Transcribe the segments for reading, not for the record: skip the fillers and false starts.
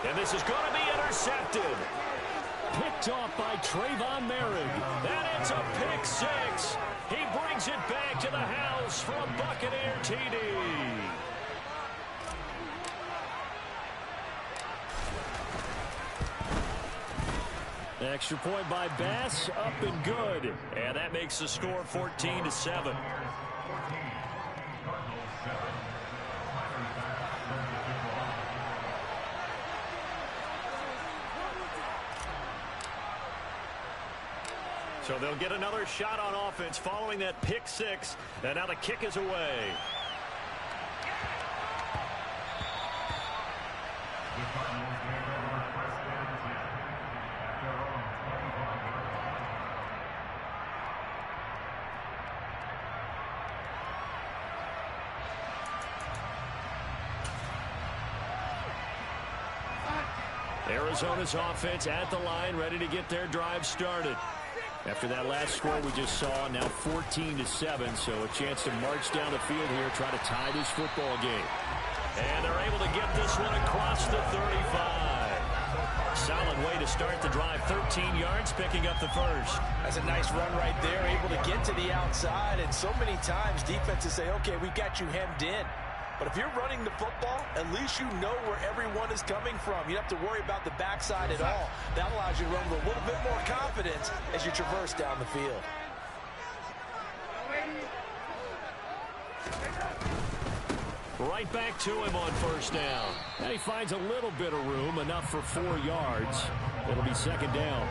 And this is going to be intercepted. Picked off by Trayvon Merrick. And it's a pick six. He brings it back to the house for a Buccaneer TD. Extra point by Bass, up and good. And that makes the score 14-7. So they'll get another shot on offense following that pick six. And now the kick is away. Arizona's offense at the line, ready to get their drive started. After that last score we just saw, now 14-7, so a chance to march down the field here, try to tie this football game. And they're able to get this one across the 35. Solid way to start the drive, 13 yards, picking up the first. That's a nice run right there, able to get to the outside, and so many times defenses say, okay, we got you hemmed in. But if you're running the football, at least you know where everyone is coming from. You don't have to worry about the backside at all. That allows you to run with a little bit more confidence as you traverse down the field. Right back to him on first down. And he finds a little bit of room, enough for 4 yards. It'll be second down.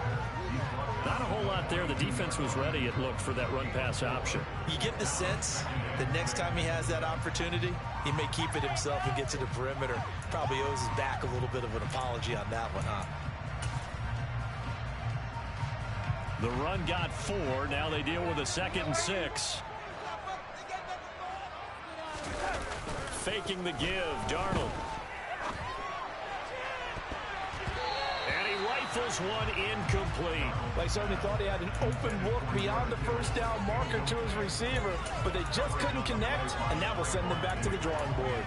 Not a whole lot there. The defense was ready, it looked, for that run-pass option. You get the sense that next time he has that opportunity, he may keep it himself and get to the perimeter. Probably owes his back a little bit of an apology on that one, huh? The run got 4. Now they deal with a 2nd and 6. Faking the give, Darnold. And he rifles one incomplete. They certainly thought he had an open look beyond the first down marker to his receiver, but they just couldn't connect, and that will send them back to the drawing board.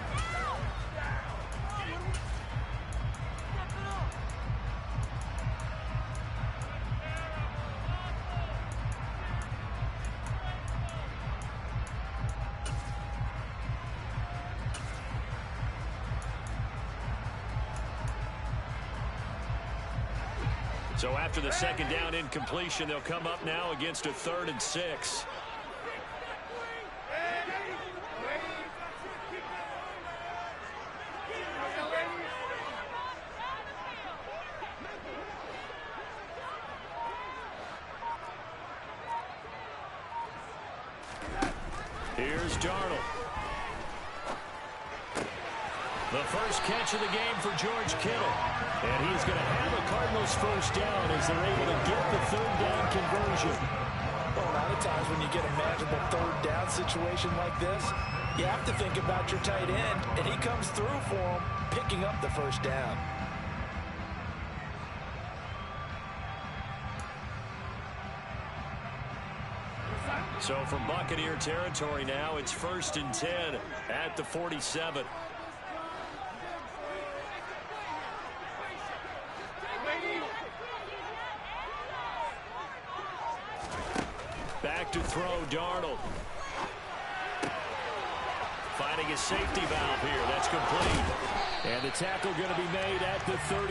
So after the second down incompletion, they'll come up now against a 3rd and 6. Here's Darnold. The first catch of the game for George Kittle. And he's going to have a Cardinals first down as they're able to get the 3rd down conversion. Well, a lot of times when you get a manageable 3rd down situation like this, you have to think about your tight end, and he comes through for him, picking up the first down. So from Buccaneer territory now, it's 1st and 10 at the 47. Back to throw, Darnold. Finding his safety valve here. That's complete. And the tackle going to be made at the 38.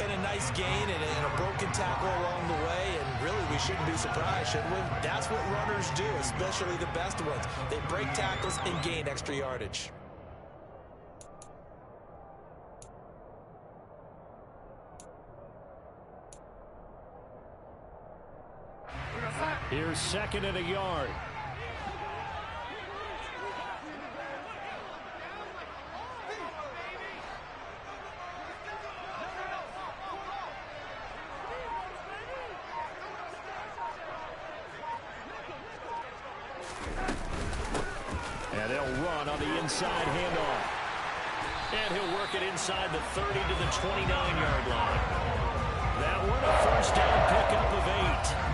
And a nice gain and a broken tackle along the way. And really, we shouldn't be surprised, should we? That's what runners do, especially the best ones. They break tackles and gain extra yardage. Here's 2nd and a yard. And they'll run on the inside handoff. And he'll work it inside the 30 to the 29-yard line. That one a first down pickup of 8.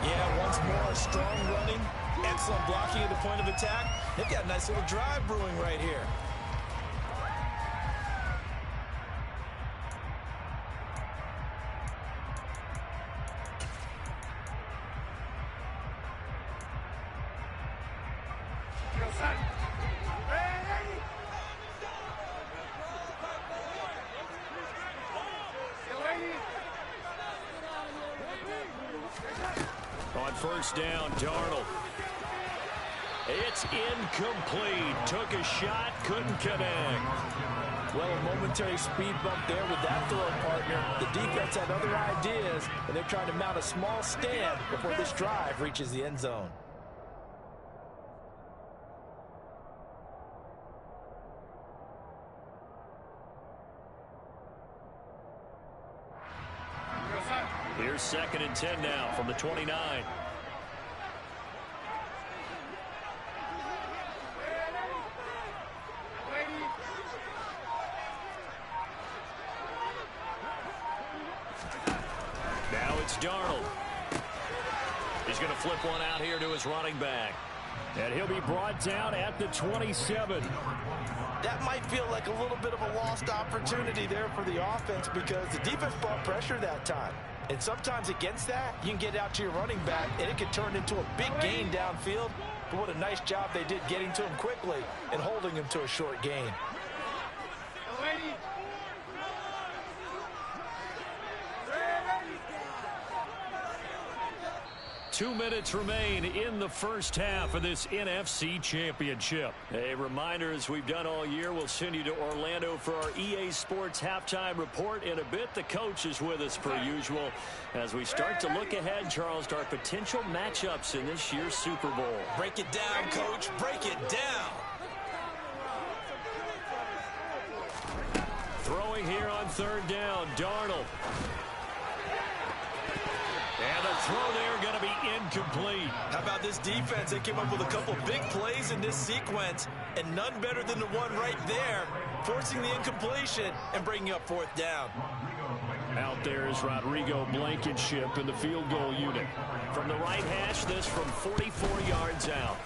Yeah, once more, strong running, excellent blocking at the point of attack. They've got a nice little drive brewing right here. On first down, Darnold. It's incomplete. Took a shot, couldn't connect. Well, a momentary speed bump there with that throw partner. The defense had other ideas, and they're trying to mount a small stand before this drive reaches the end zone. Here's 2nd and 10 now from the 29. Now it's Darnold. He's going to flip one out here to his running back. And he'll be brought down at the 27. That might feel like a little bit of a lost opportunity there for the offense because the defense brought pressure that time. And sometimes against that, you can get out to your running back, and it can turn into a big gain downfield. But what a nice job they did getting to him quickly and holding him to a short gain. 2 minutes remain in the first half of this NFC Championship. A reminder, as we've done all year, we'll send you to Orlando for our EA Sports halftime report in a bit. The coach is with us per usual as we start to look ahead, Charles, to our potential matchups in this year's Super Bowl. Break it down, Coach. Break it down. Throwing here on 3rd down, Darnold. And the throw there going to be incomplete. How about this defense? They came up with a couple big plays in this sequence, and none better than the one right there, forcing the incompletion and bringing up 4th down. Out there is Rodrigo Blankenship in the field goal unit. From the right hash, this from 44 yards out.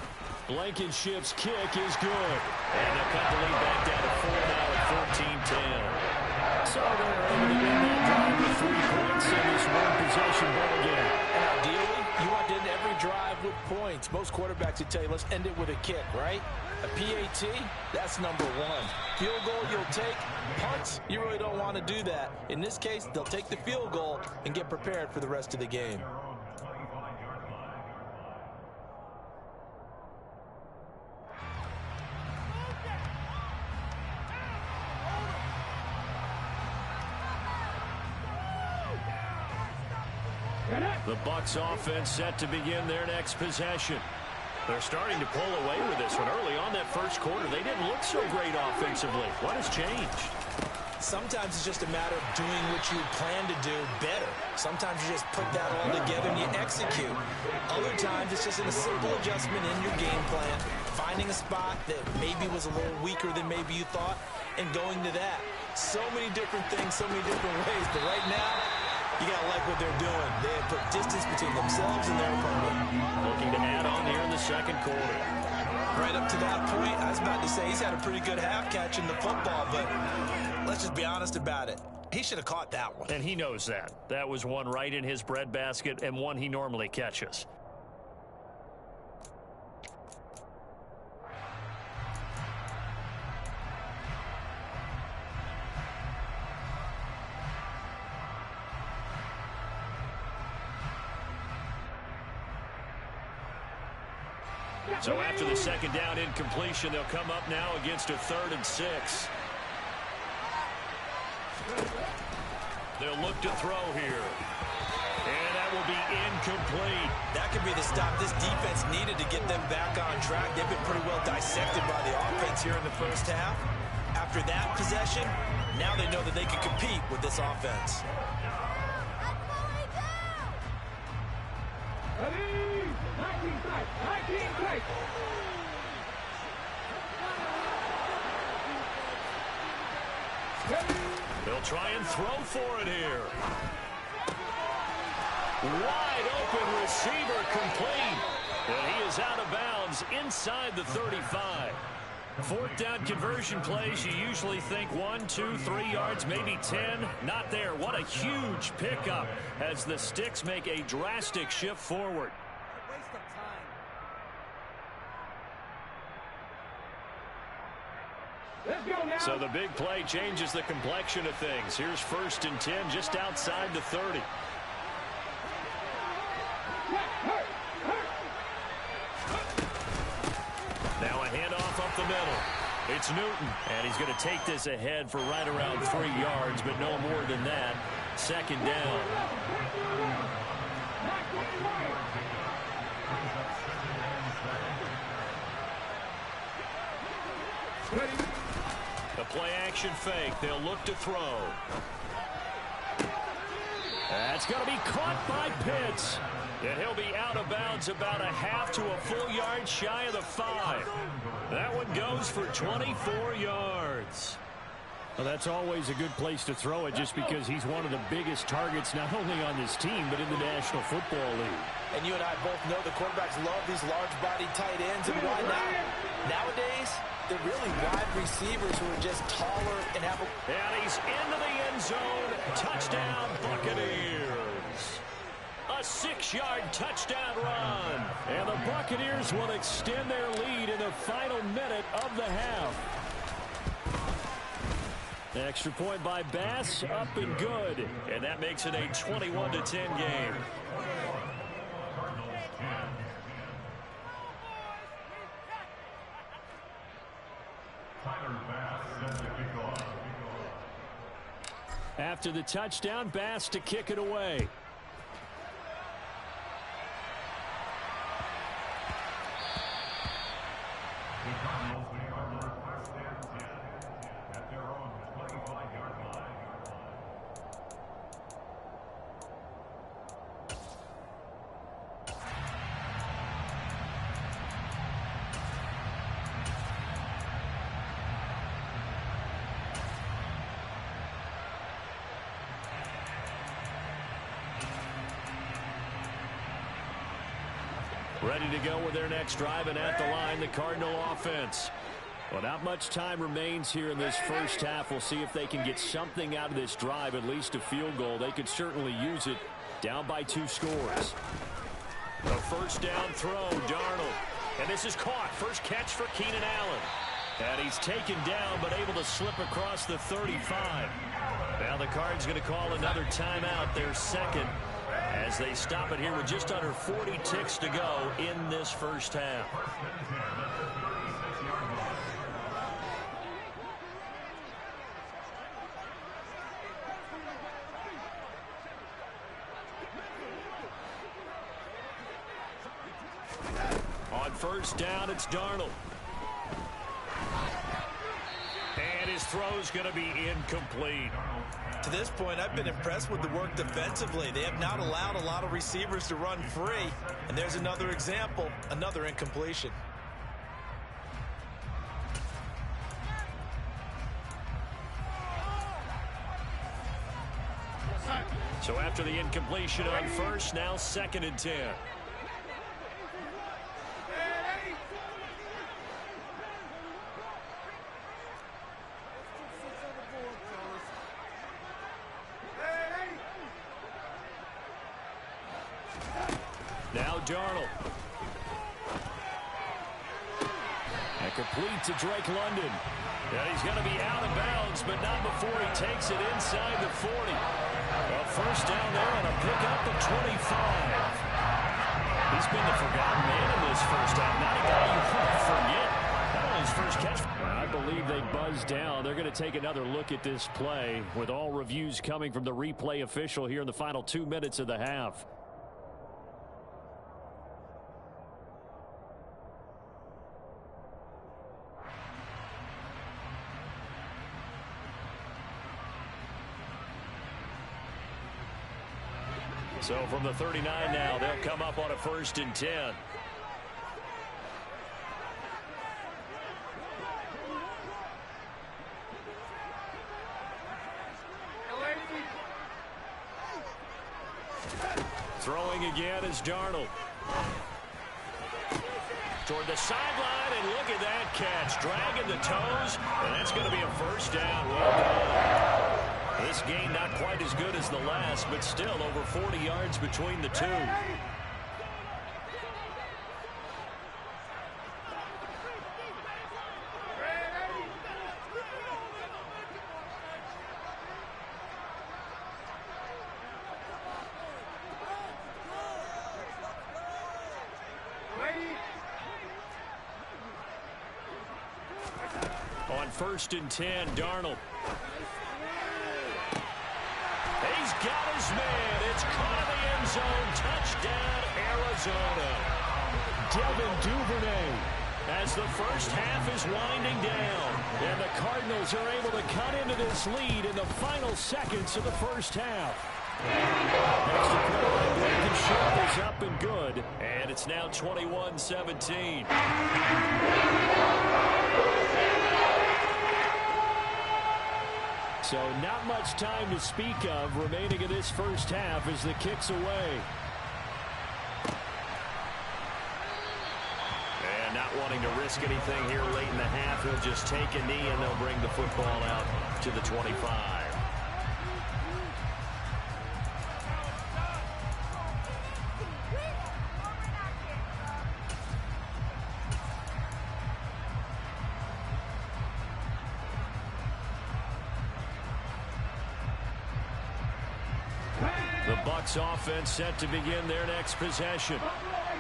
Blankenship's kick is good. And they'll cut the lead back down to 4 now at 14-10. So they're able to win that drive with 3 points in this one-possession ball game. And ideally, you want to end every drive with points. Most quarterbacks would tell you, let's end it with a kick, right? A PAT, that's number 1. Field goal, you'll take. Punts, you really don't want to do that. In this case, they'll take the field goal and get prepared for the rest of the game. The Bucs offense set to begin their next possession. They're starting to pull away with this one. Early on that first quarter, they didn't look so great offensively. What has changed? Sometimes it's just a matter of doing what you plan to do better. Sometimes you just put that all together and you execute. Other times it's just a simple adjustment in your game plan, finding a spot that maybe was a little weaker than maybe you thought, and going to that. So many different things, so many different ways, but right now, you got to like what they're doing. They have put distance between themselves and their opponent. Looking to add on here in the second quarter. Right up to that point, I was about to say he's had a pretty good half catching the football, but let's just be honest about it. He should have caught that one. And he knows that. That was one right in his breadbasket and one he normally catches. So after the second down incompletion, they'll come up now against a 3rd and 6. They'll look to throw here. And that will be incomplete. That could be the stop this defense needed to get them back on track. They've been pretty well dissected by the offense here in the first half. After that possession, now they know that they can compete with this offense. They'll try and throw for it here. Wide open receiver complete. And he is out of bounds inside the 35. Fourth down conversion plays, you usually think 1, 2, 3 yards, maybe 10. Not there. What a huge pickup as the Sticks make a drastic shift forward. So the big play changes the complexion of things. Here's 1st and 10 just outside the 30. Now a handoff up the middle. It's Newton, and he's going to take this ahead for right around 3 yards, but no more than that. 2nd down. The play-action fake. They'll look to throw. That's going to be caught by Pitts. And he'll be out of bounds about a half to a full yard shy of the 5. That one goes for 24 yards. Well, that's always a good place to throw it just because he's one of the biggest targets not only on this team but in the National Football League. And you and I both know the quarterbacks love these large-body tight ends. And why not? Nowadays, they're really wide receivers who are just taller and have a... And he's into the end zone. Touchdown, Buccaneers. A 6-yard touchdown run. And the Buccaneers will extend their lead in the final minute of the half. Extra point by Bass, up and good. And that makes it a 21-10 game. After the touchdown, Bass to kick it away. Ready to go with their next drive, and at the line, the Cardinal offense. Well, not much time remains here in this first half. We'll see if they can get something out of this drive, at least a field goal. They could certainly use it, down by 2 scores. The first down throw, Darnold. And this is caught. First catch for Keenan Allen. And he's taken down, but able to slip across the 35. Now the Cards going to call another timeout, their second, as they stop it here with just under 40 ticks to go in this first half. On first down, it's Darnold. And his throw's going to be incomplete. To this point, I've been impressed with the work defensively. They have not allowed a lot of receivers to run free. And there's another example, another incompletion. So after the incompletion on first, now 2nd and 10. Now Darnold. And complete to Drake London. And he's going to be out of bounds, but not before he takes it inside the 40. A first down there on a pickup of 25. He's been the forgotten man in this first half. Not a guy you want to forget. Not only his first catch. I believe they buzzed down. They're going to take another look at this play with all reviews coming from the replay official here in the final 2 minutes of the half. So from the 39 now, they'll come up on a 1st and 10. Throwing again is Darnold. Toward the sideline, and look at that catch. Dragging the toes, and that's going to be a first down. Well done. This game not quite as good as the last, but still over 40 yards between the two. On 1st and 10, Darnold. He's got his man. It's caught in the end zone. Touchdown, Arizona. Devin Duvernay as the first half is winding down. And the Cardinals are able to cut into this lead in the final seconds of the first half. Extra point by Blankenship is up and good. And it's now 21-17. So not much time to speak of remaining in this first half as the kick's away. And not wanting to risk anything here late in the half, he'll just take a knee and they'll bring the football out to the 25. The Bucs offense set to begin their next possession.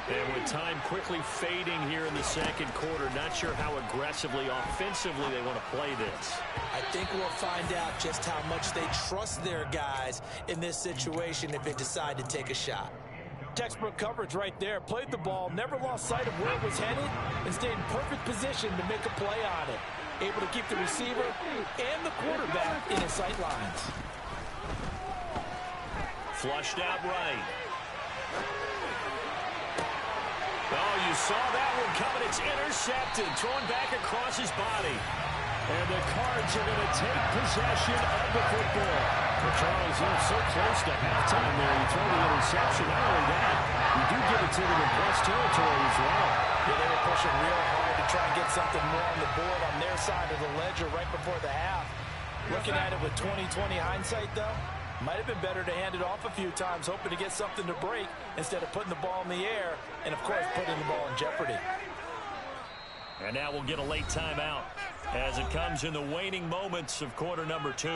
And with time quickly fading here in the second quarter, not sure how aggressively, offensively they want to play this. I think we'll find out just how much they trust their guys in this situation if they decide to take a shot. Textbook coverage right there. Played the ball, never lost sight of where it was headed, and stayed in perfect position to make a play on it. Able to keep the receiver and the quarterback in his sight lines. Flushed out right. Oh, you saw that one coming. It's intercepted. Thrown back across his body. And the Cards are going to take possession of the football. Well, Charles, you're so close to halftime there. You throw the interception. Not only that, you do give it to them in plus territory as well. Yeah, they were pushing real hard to try and get something more on the board on their side of the ledger right before the half. Looking at it with 20/20 hindsight, though, might have been better to hand it off a few times, hoping to get something to break instead of putting the ball in the air and, of course, putting the ball in jeopardy. And now we'll get a late timeout as it comes in the waning moments of quarter number 2.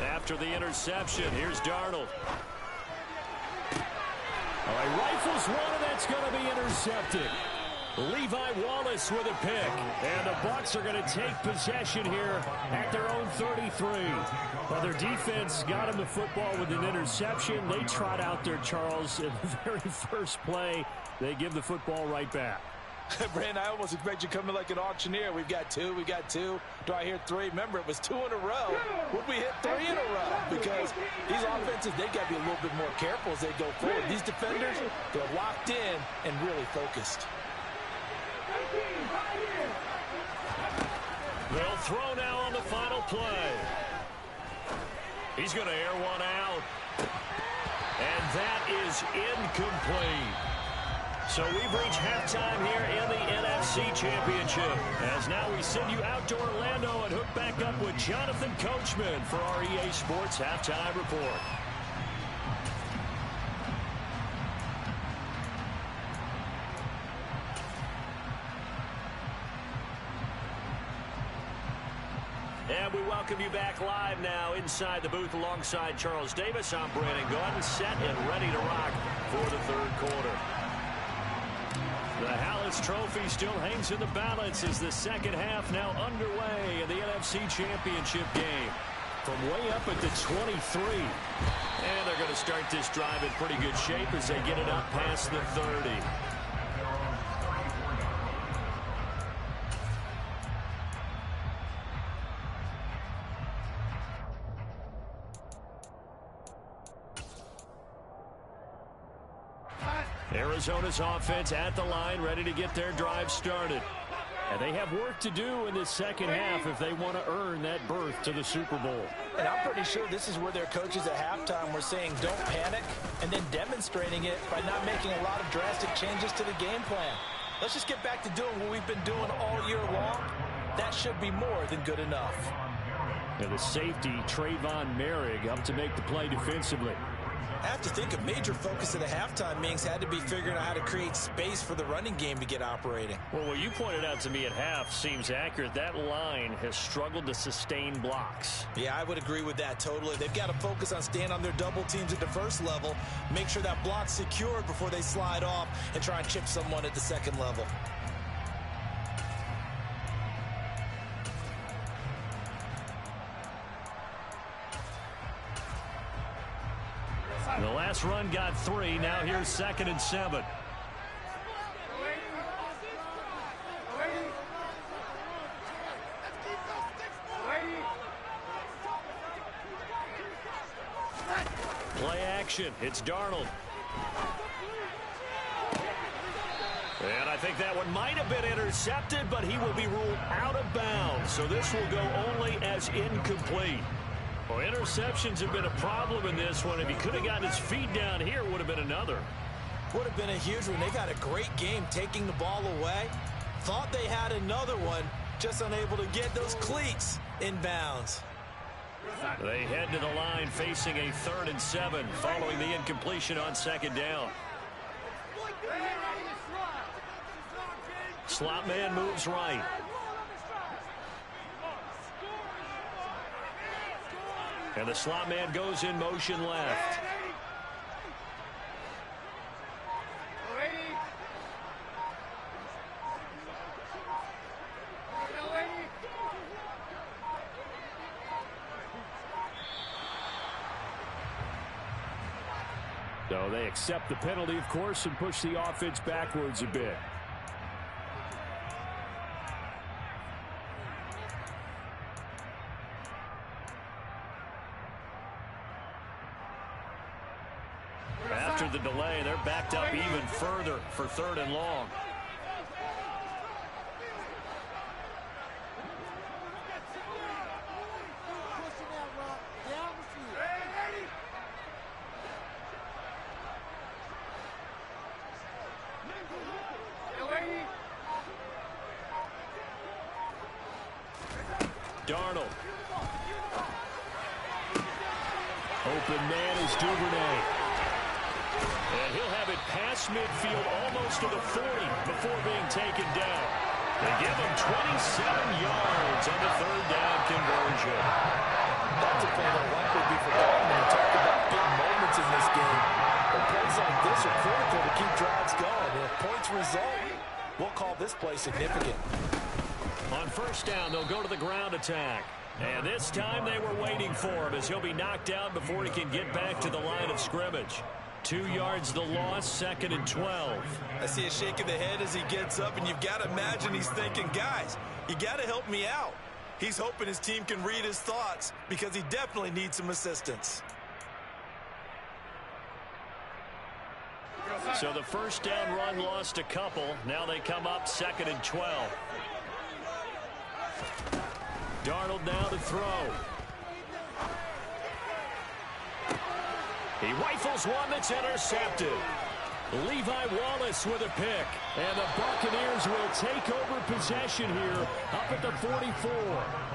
After the interception, here's Darnold. Oh, he rifles one, and that's going to be intercepted. Levi Wallace with a pick. And the Bucs are going to take possession here at their own 33. Well, their defense got him the football with an interception. They trot out there, Charles, in the very first play. They give the football right back. Brandon, I almost expect you coming like an auctioneer. We've got two. Do I hear 3? Remember, it was 2 in a row. Would we hit 3 in a row? Because these offenses, they got to be a little bit more careful as they go forward. These defenders, they're locked in and really focused. They'll throw now on the final play. He's going to air one out. And that is incomplete. So we've reached halftime here in the NFC Championship. As now we send you out to Orlando and hook back up with Jonathan Coachman for our EA Sports Halftime Report. And we welcome you back live now inside the booth alongside Charles Davis. I'm Brandon Gaudin, set and ready to rock for the third quarter. The Hallis Trophy still hangs in the balance as the second half now underway in the NFC Championship game. From way up at the 23. And they're going to start this drive in pretty good shape as they get it up past the 30. Arizona's offense at the line, ready to get their drive started. And they have work to do in this second half if they want to earn that berth to the Super Bowl. And I'm pretty sure this is where their coaches at halftime were saying don't panic, and then demonstrating it by not making a lot of drastic changes to the game plan. Let's just get back to doing what we've been doing all year long. That should be more than good enough. And the safety, Trayvon Merrick, up to make the play defensively. I have to think a major focus of the halftime meetings had to be figuring out how to create space for the running game to get operating. Well, what you pointed out to me at half seems accurate. That line has struggled to sustain blocks. Yeah, I would agree with that totally. They've got to focus on staying on their double teams at the first level, make sure that block's secured before they slide off and try and chip someone at the second level. The last run got 3. Now here's 2nd and 7. Play action. It's Darnold. And I think that one might have been intercepted, but he will be ruled out of bounds. So this will go only as incomplete. Well, interceptions have been a problem in this one. If he could have gotten his feet down here, it would have been another. Would have been a huge one. They've had a great game taking the ball away. Thought they had another one, just unable to get those cleats in bounds. They head to the line facing a 3rd and 7 following the incompletion on 2nd down. Slot man moves right. And the slot man goes in motion left. So they accept the penalty, of course, and push the offense backwards a bit. After the delay, they're backed up even further for 3rd and long. Darnold. Open man is Duvernay. And he'll have it past midfield almost to the 40 before being taken down. They give him 27 yards on the 3rd down conversion. That's a play that'll likely be forgotten when you talk about big moments in this game. But plays like this are critical to keep drives going. And if points result, we'll call this play significant. On 1st down, they'll go to the ground attack. And this time they were waiting for him as he'll be knocked down before he can get back to the line of scrimmage. 2 yards the loss, 2nd and 12. I see a shake of the head as he gets up, and you've got to imagine he's thinking, guys, you got to help me out. He's hoping his team can read his thoughts because he definitely needs some assistance. So the 1st down run lost a couple. Now they come up 2nd and 12. Darnold now to throw. He rifles one that's intercepted. Levi Wallace with a pick. And the Buccaneers will take over possession here up at the 44.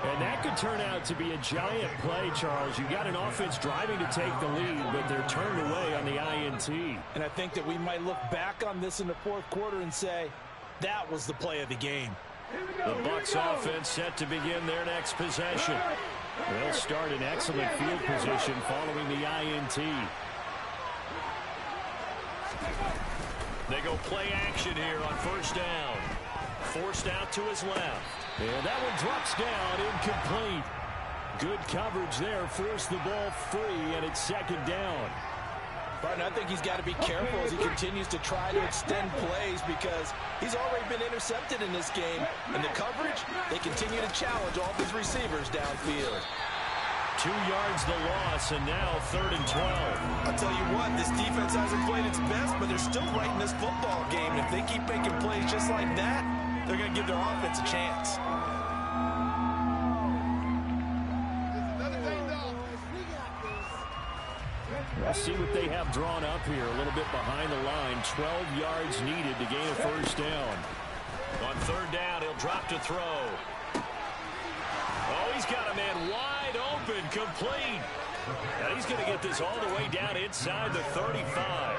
And that could turn out to be a giant play, Charles. You got an offense driving to take the lead, but they're turned away on the INT. And I think that we might look back on this in the 4th quarter and say, that was the play of the game. The Bucs offense set to begin their next possession. They'll start in excellent field position following the INT. They go play action here on 1st down. Forced out to his left. And that one drops down, incomplete. Good coverage there, forced the ball free, and it's 2nd down. But I think he's got to be careful as he continues to try to extend plays because he's already been intercepted in this game. And the coverage, they continue to challenge all these receivers downfield. 2 yards the loss, and now 3rd and 12. I'll tell you what, this defense hasn't played its best, but they're still right in this football game. And if they keep making plays just like that, they're going to give their offense a chance. We'll see what they have drawn up here. A little bit behind the line. 12 yards needed to gain a first down. On 3rd down, he'll drop to throw. Oh, he's got a man wide open, complete. And he's going to get this all the way down inside the 35.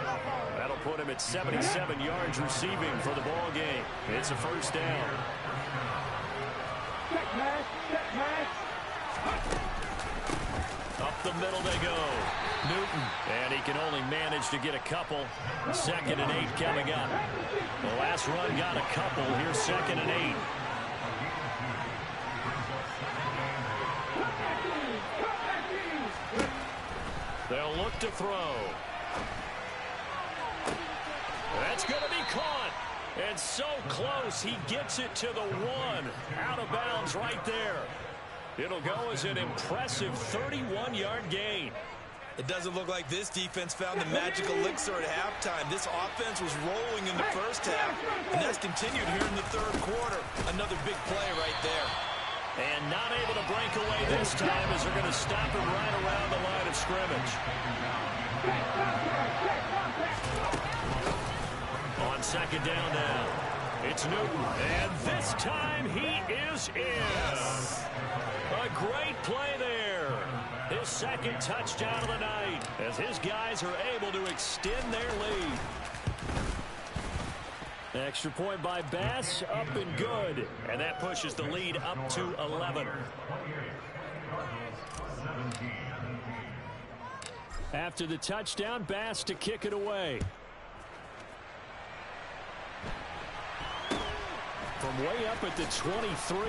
That'll put him at 77 yards receiving for the ball game. It's a first down. Up the middle they go. Newton, and he can only manage to get a couple. 2nd and 8 coming up. The last run got a couple. Here's 2nd and 8. They'll look to throw. That's going to be caught. And so close, he gets it to the 1. Out of bounds right there. It'll go as an impressive 31-yard gain. It doesn't look like this defense found the magic elixir at halftime. This offense was rolling in the first half, and that's continued here in the 3rd quarter. Another big play right there. And not able to break away this time as they're going to stop him right around the line of scrimmage. On 2nd down now, it's Newton. And this time he is in. Yes. A great play there. His 2nd touchdown of the night as his guys are able to extend their lead. Extra point by Bass, up and good. And that pushes the lead up to 11. After the touchdown, Bass to kick it away. From way up at the 23.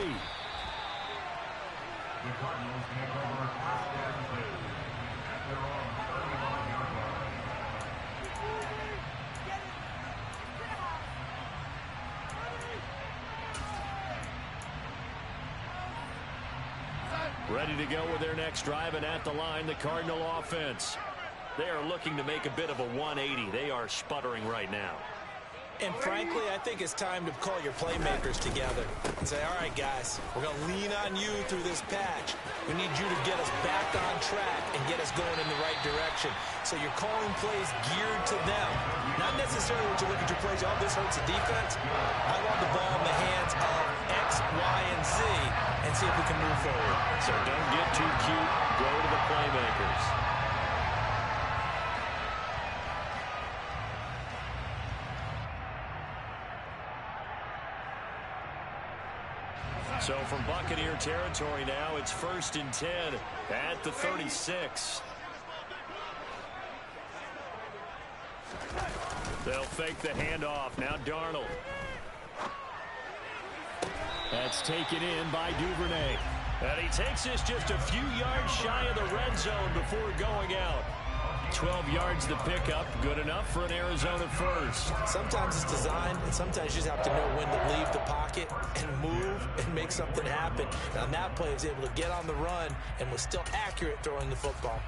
Ready to go with their next drive, and at the line, the Cardinal offense. They are looking to make a bit of a 180. They are sputtering right now. And frankly, I think it's time to call your playmakers together and say, all right, guys, we're going to lean on you through this patch. We need you to get us back on track and get us going in the right direction. So you're calling plays geared to them. Not necessarily what you look at your plays, oh, this hurts the defense. I want the ball in the hands of X, Y, and Z and see if we can move forward. So don't get too cute. Go to the playmakers. So from Buccaneer territory now, it's 1st and 10 at the 36. They'll fake the handoff. Now Darnold. That's taken in by Duvernay. And he takes this just a few yards shy of the red zone before going out. 12 yards the pickup, good enough for an Arizona first. Sometimes it's designed, and sometimes you just have to know when to leave the pocket and move and make something happen. And on that play, he was able to get on the run and was still accurate throwing the football.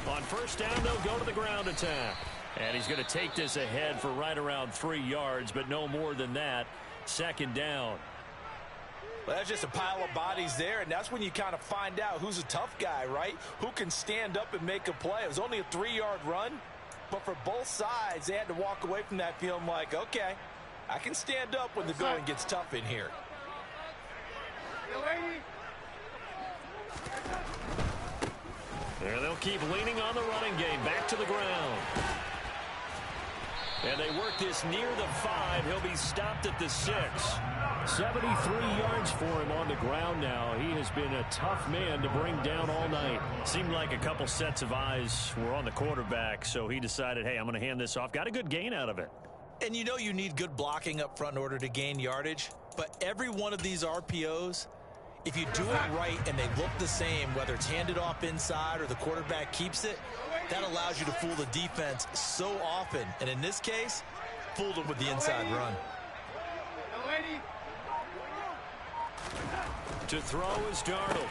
On 1st down, they'll go to the ground attack. And he's going to take this ahead for right around 3 yards, but no more than that. 2nd down. Well, that's just a pile of bodies there, and that's when you kind of find out who's a tough guy, right? Who can stand up and make a play. It was only a 3-yard run, but for both sides, they had to walk away from that feeling like, okay, I can stand up when the going gets tough in here. There they'll keep leaning on the running game. Back to the ground. And they work this near the 5. He'll be stopped at the 6. 73 yards for him on the ground now. He has been a tough man to bring down all night. Seemed like a couple sets of eyes were on the quarterback, so he decided, hey, I'm going to hand this off. Got a good gain out of it. And you know you need good blocking up front in order to gain yardage, but every one of these RPOs If you do it right and they look the same, whether it's handed off inside or the quarterback keeps it, that allows you to fool the defense so often. And in this case, fooled them with the inside run. To throw is Darnold.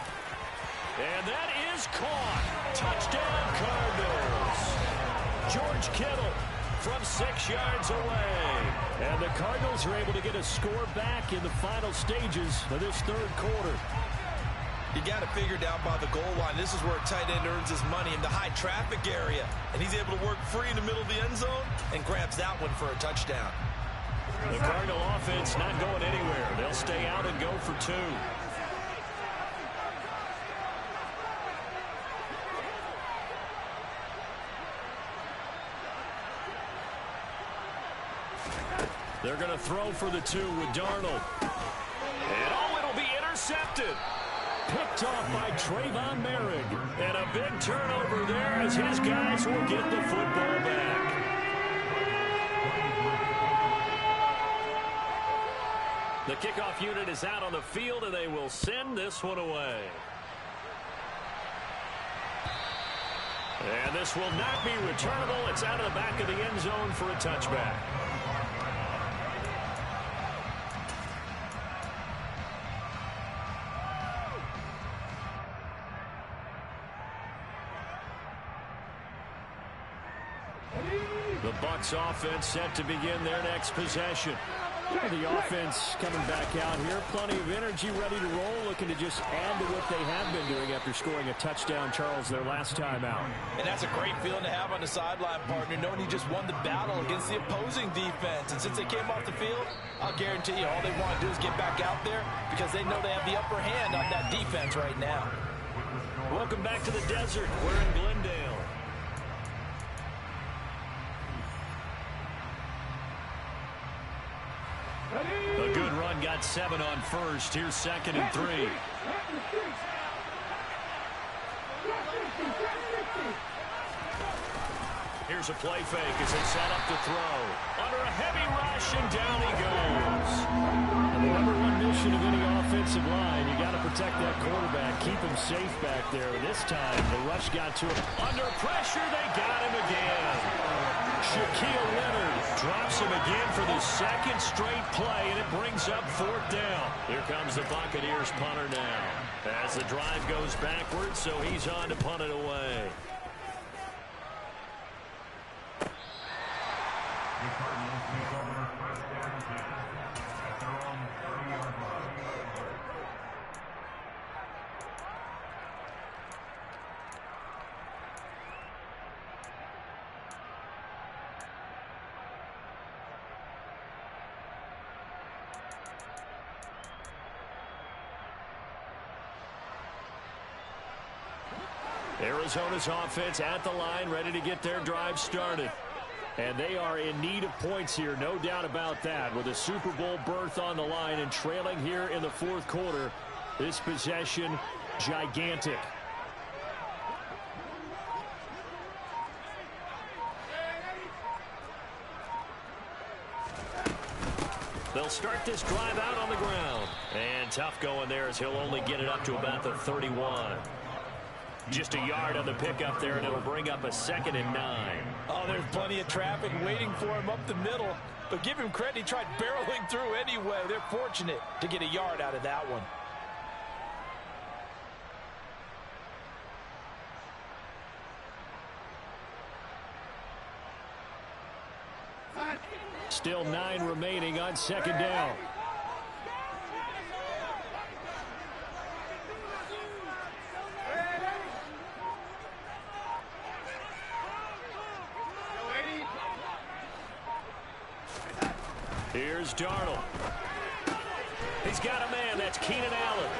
And that is caught. Touchdown, Cardinals. George Kittle from 6 yards away. And the Cardinals are able to get a score back in the final stages of this third quarter. You got to figure down by the goal line. This is where a tight end earns his money, in the high traffic area. And he's able to work free in the middle of the end zone and grabs that one for a touchdown. The Cardinal offense not going anywhere. They'll stay out and go for 2. They're going to throw for the 2 with Darnold. And it'll be intercepted. Picked off by Trayvon Merrick. And a big turnover there as his guys will get the football back. The kickoff unit is out on the field, and they will send this one away. And this will not be returnable. It's out of the back of the end zone for a touchback. The Bucs offense set to begin their next possession. The offense coming back out here. Plenty of energy, ready to roll, looking to just add to what they have been doing after scoring a touchdown, Charles, their last time out. And that's a great feeling to have on the sideline, partner, knowing he just won the battle against the opposing defense. And since they came off the field, I'll guarantee you all they want to do is get back out there because they know they have the upper hand on that defense right now. Welcome back to the desert. We're in Glendale. A good run, got 7 on first. Here's 2nd and 3. Here's a play fake as they set up to throw. Under a heavy rush, and down he goes. And the number one mission of any offensive line, you got to protect that quarterback, keep him safe back there. This time, the rush got to him. Under pressure, they got him again. Shaquille Leonard drops him again for the 2nd straight play, and it brings up 4th down. Here comes the Buccaneers punter now. As the drive goes backwards, so he's on to punt it away. Arizona's offense at the line, ready to get their drive started. And they are in need of points here, no doubt about that. With a Super Bowl berth on the line and trailing here in the 4th quarter, this possession gigantic. They'll start this drive out on the ground. And tough going there as he'll only get it up to about the 31. Just a yard on the pickup there, and it'll bring up a 2nd and 9. Oh, there's plenty of traffic waiting for him up the middle. But give him credit, he tried barreling through anyway. They're fortunate to get a yard out of that one. Still 9 remaining on 2nd down. Here's Darnold. He's got a man. That's Keenan Allen.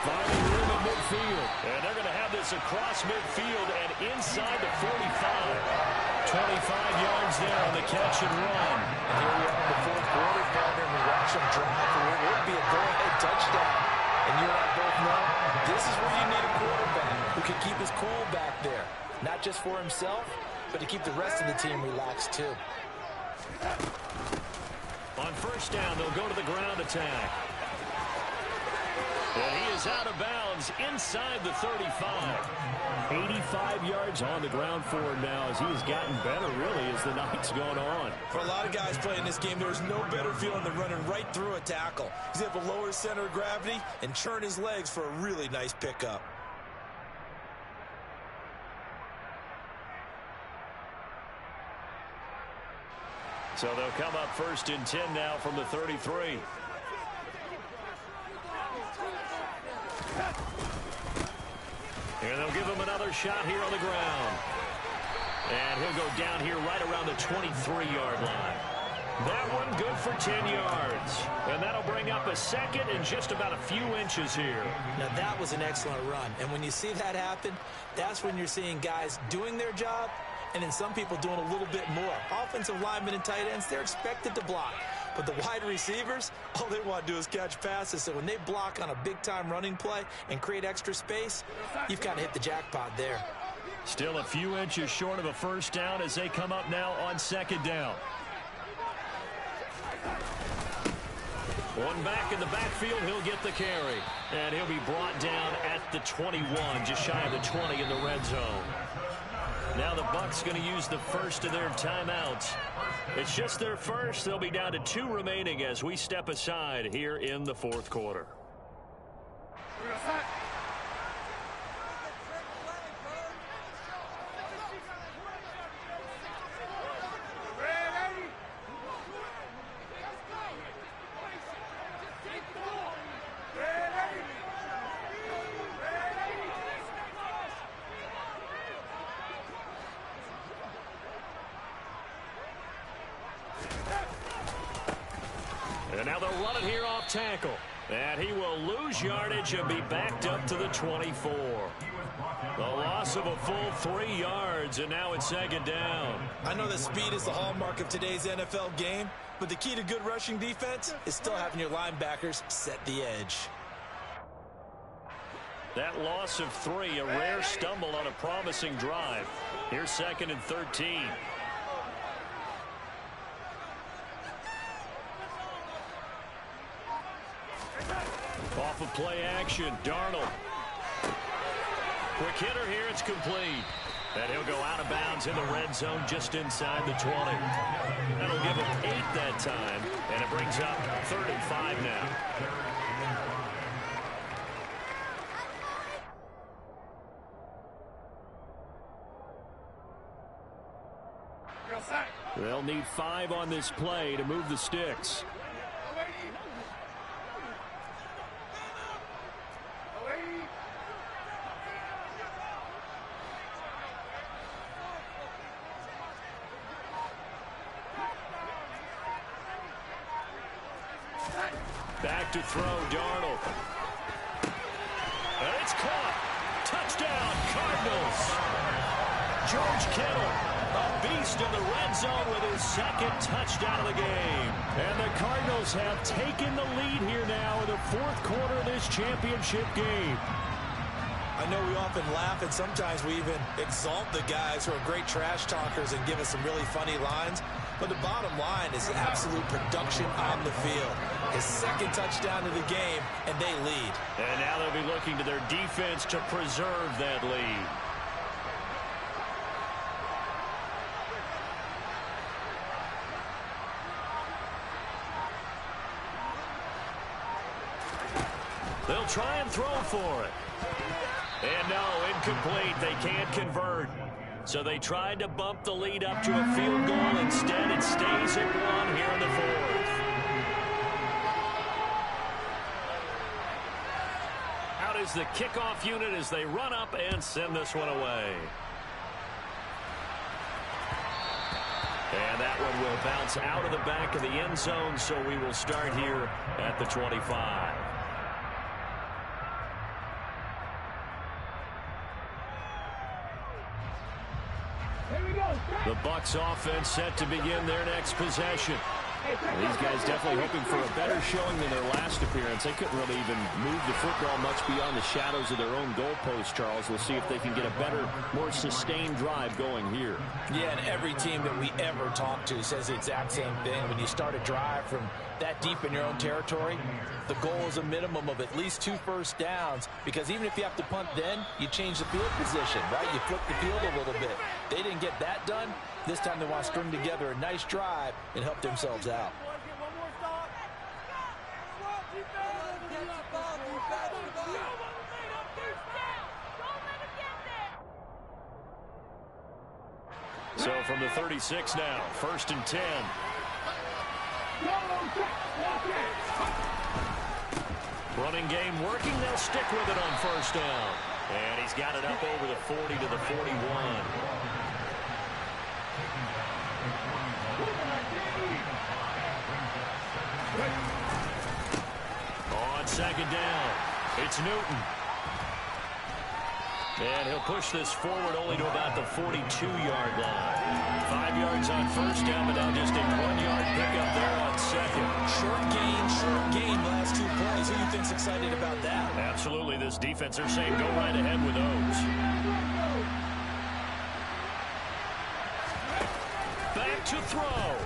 Finding room at midfield. And they're going to have this across midfield and inside the 45. 25 yards there on the catch and run. And here we are in the 4th quarter, partner, and we watch them drive for what would be a go-ahead touchdown. And you and I both know this is where you need a quarterback who can keep his cool back there. Not just for himself, but to keep the rest of the team relaxed too. On 1st down, they'll go to the ground attack. And he is out of bounds inside the 35. 85 yards on the ground for him now as he has gotten better, really, as the night's gone on. For a lot of guys playing this game, there's no better feeling than running right through a tackle. He's able to lower his center of gravity and churn his legs for a really nice pickup. So they'll come up 1st and 10 now from the 33. And they'll give him another shot here on the ground. And he'll go down here right around the 23-yard line. That one good for 10 yards. And that'll bring up a 2nd and just about a few inches here. Now that was an excellent run. And when you see that happen, that's when you're seeing guys doing their job and then some people doing a little bit more. Offensive linemen and tight ends, they're expected to block. But the wide receivers, all they want to do is catch passes. So when they block on a big-time running play and create extra space, you've got to hit the jackpot there. Still a few inches short of a 1st down as they come up now on 2nd down. One back in the backfield, he'll get the carry. And he'll be brought down at the 21, just shy of the 20 in the red zone. Now the Bucs going to use the 1st of their timeouts. It's just their 1st. They'll be down to 2 remaining as we step aside here in the 4th quarter. And now they'll run it here off tackle. And he will lose yardage and be backed up to the 24. The loss of a full 3 yards, and now it's 2nd down. I know that speed is the hallmark of today's NFL game, but the key to good rushing defense is still having your linebackers set the edge. That loss of 3, a rare stumble on a promising drive. Here's 2nd and 13. Off of play action, Darnold. Quick hitter here, it's complete. And he'll go out of bounds in the red zone just inside the 20. That'll give him 8 that time, and it brings up 3rd and 5 now. They'll need 5 on this play to move the sticks. Back to throw, Darnold. And it's caught. Touchdown, Cardinals. George Kittle, a beast in the red zone with his 2nd touchdown of the game. And the Cardinals have taken the lead here now in the 4th quarter of this championship game. I know we often laugh and sometimes we even exalt the guys who are great trash talkers and give us some really funny lines. But the bottom line is absolute production on the field. His 2nd touchdown of the game, and they lead. And now they'll be looking to their defense to preserve that lead. They'll try and throw for it. And no, incomplete. They can't convert. So they tried to bump the lead up to a field goal. Instead, it stays at 1 here in the 4th. Out is the kickoff unit as they run up and send this one away. And that one will bounce out of the back of the end zone, so we will start here at the 25. The Bucs offense set to begin their next possession. These guys definitely hoping for a better showing than their last appearance. They couldn't really even move the football much beyond the shadows of their own goalpost, Charles. We'll see if they can get a better, more sustained drive going here. Yeah, and every team that we ever talk to says the exact same thing. When you start a drive from that deep in your own territory, the goal is a minimum of at least 2 first downs, because even if you have to punt then, you change the field position, right? You flip the field a little bit. They didn't get that done. This time they want to string together a nice drive and help themselves out. So from the 36 now, 1st and 10. Running game working. They'll stick with it on 1st down. And he's got it up over the 40 to the 41. On 2nd down, it's Newton. And he'll push this forward only to about the 42-yard line. 5 yards on 1st down, but now just a 1-yard pickup there on 2nd. Short gain, last 2 plays. Who do you think's excited about that? Absolutely, this defense, they're saying go right ahead with those. Back to throw.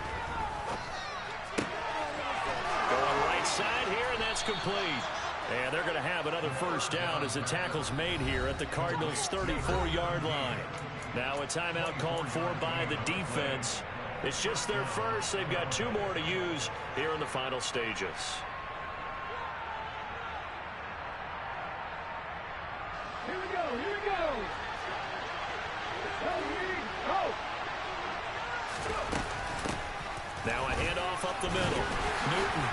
Going right side here, and that's complete. And they're going to have another 1st down as the tackle's made here at the Cardinals' 34-yard line. Now a timeout called for by the defense. It's just their first. They've got 2 more to use here in the final stages. Here we go. Now a handoff up the middle. Newton.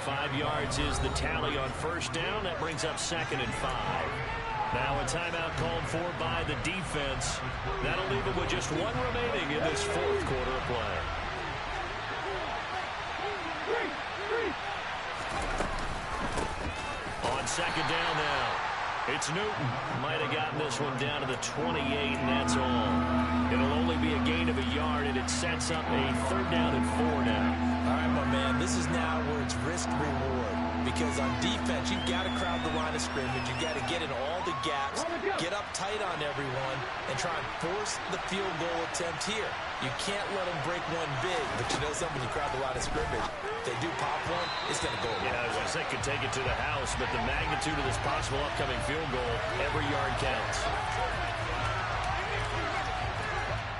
5 yards is the tally on 1st down. That brings up 2nd and 5. Now a timeout called for by the defense. That'll leave it with just 1 remaining in this 4th quarter of play. On 2nd down now, it's Newton. Might have gotten this one down to the 28, and that's all. It'll only be a gain of a yard, and it sets up a 3rd down and 4 now. All right, my man, this is now where it's risk-reward. Because on defense, you've got to crowd the line of scrimmage. You've got to get in all the gaps, get up tight on everyone, and try and force the field goal attempt here. You can't let them break one big, but you know something, you crowd the line of scrimmage. If they do pop one, it's going to go away. Yeah, I was going to say could take it to the house, but the magnitude of this possible upcoming field goal, every yard counts.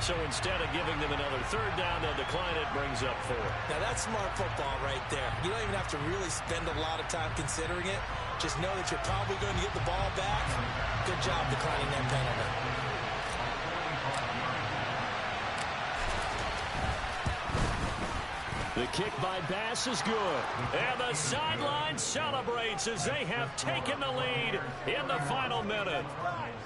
So instead of giving them another 3rd down, they'll decline it, brings up 4. Now that's smart football right there. You don't even have to really spend a lot of time considering it. Just know that you're probably going to get the ball back. Good job declining that penalty. The kick by Bass is good. And the sideline celebrates as they have taken the lead in the final minute.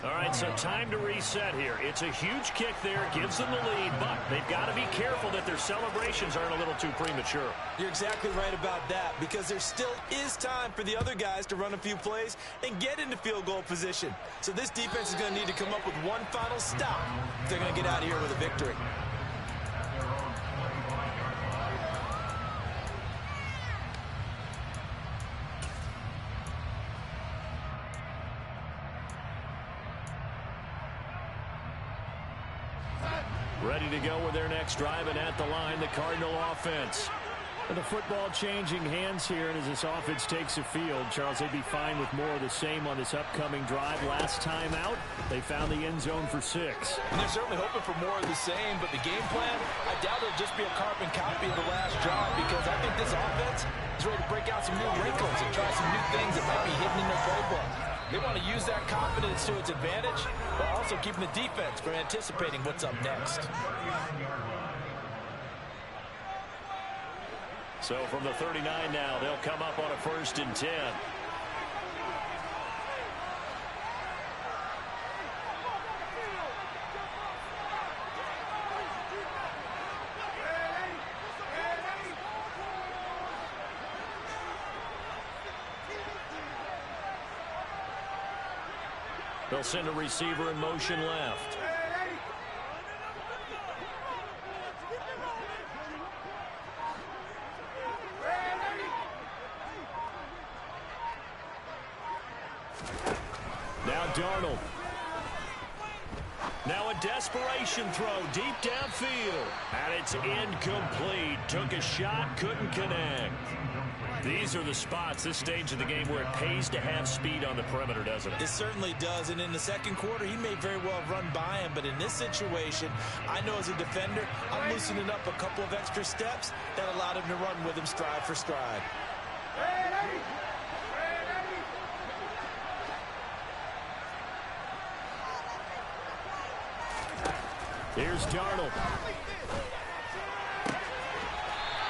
All right, so time to reset here. It's a huge kick there, gives them the lead, but they've got to be careful that their celebrations aren't a little too premature. You're exactly right about that, because there still is time for the other guys to run a few plays and get into field goal position. So this defense is going to need to come up with one final stop if they're going to get out of here with a victory. Ready to go with their next drive, and at the line, the Cardinal offense. And the football changing hands here, and as this offense takes the field, Charles, they'd be fine with more of the same on this upcoming drive. Last time out, they found the end zone for 6. And they're certainly hoping for more of the same, but the game plan, I doubt it'll just be a carbon copy of the last drive, because I think this offense is ready to break out some new wrinkles and try some new things that might be hidden in their playbook. They want to use that confidence to its advantage, while also keeping the defense from anticipating what's up next. So from the 39 now, they'll come up on a 1st and 10. They'll send a receiver in motion left. Darnold. Now a desperation throw deep downfield. And it's incomplete. Took a shot, couldn't connect. These are the spots, this stage of the game, where it pays to have speed on the perimeter, doesn't it? It certainly does, and in the second quarter, he may very well run by him, but in this situation, I know as a defender, I'm loosening up a couple of extra steps that allowed him to run with him stride for stride. Here's Darnold.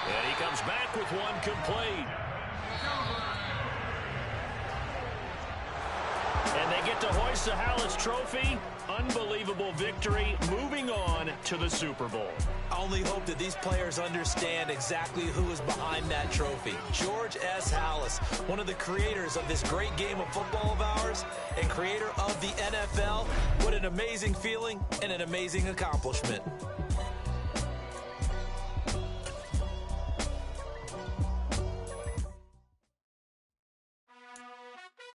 And he comes back with one complete. And they get to hoist the Hallis Trophy. Unbelievable victory. Moving on to the Super Bowl. I only hope that these players understand exactly who is behind that trophy. George S. Hallis, one of the creators of this great game of football of ours and creator of the NFL. What an amazing feeling and an amazing accomplishment.